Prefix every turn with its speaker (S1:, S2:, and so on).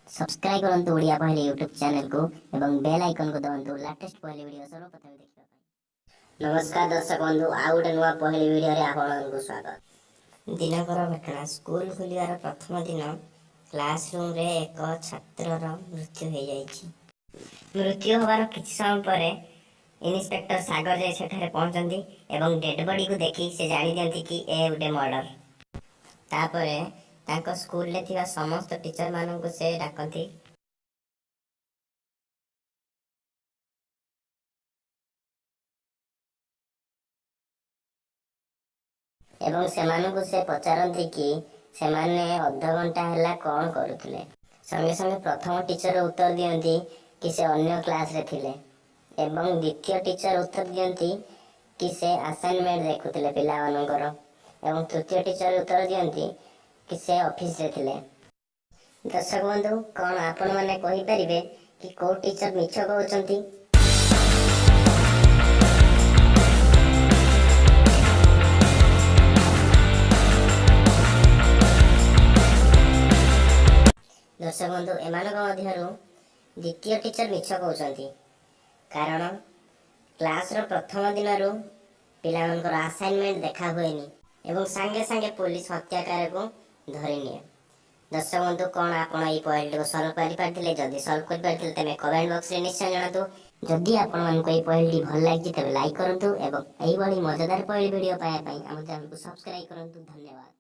S1: Subscribe करंतु ओडिया पहले YouTube channel को एवं बेल आइकन को दबाନ୍ତୁ लेटेस्ट पहले वीडियो सर्वप्रथम देखिबा ପାଇଁ। नमस्कार दर्शक बंधु आ गोटे नुआ पहले वीडियो रे आपनको स्वागत। दिनकर घटना स्कूल खुलिवार प्रथम दिन क्लासरूम रे एक छात्रर मृत्यु हो जाइछि। मृत्यु होवार किछि समय परे इन्स्पेक्टर सागर जे सेठारे पहुंचंती एवं डेड बॉडी को देखि से जानि दियंती कि ए उडे मर्डर। तापरे तांको स्कूल ले थिबा समस्त टीचर माननको से डाकंती एवं सेमाननको से पचारंती कि सेमाने अध घंटा हला कोन करूथिले। संगे संगे प्रथम टीचर उत्तर दियंती कि से अन्य क्लास रे थिले एवं द्वितीय टीचर उत्तर दियंती कि से असाइनमेंट देखुथिले पिला मानकर एवं तृतीय टीचर उत्तर दियंती कि से ऑफिस रे थिले। दर्शक बंधु कौन आपण माने कहि परिबे कि को टीचर मिछ कहउचंती? दर्शक बंधु एमानक मध्यरु द्वितीय टीचर मिछ कहउचंती कारण क्लास रो प्रथम दिन रु पिला मानकर असाइनमेंट देखा होएनी एवं संगे संगे पुलिस हत्याकार को धरि निए। दर्शक बंधु कौन आपण ई पॉइंट को सॉल्व करि पारथिले? जदी सॉल्व करि पारथिले तमे कमेंट बॉक्स रे निश्चय जणातु। जदी आपण मन को ई पॉइंट भल लागि तबे लाइक करंतु एवं एई बडी मजेदार पॉइंट वीडियो पाया पई हम चैनल को सब्सक्राइब करंतु। धन्यवाद।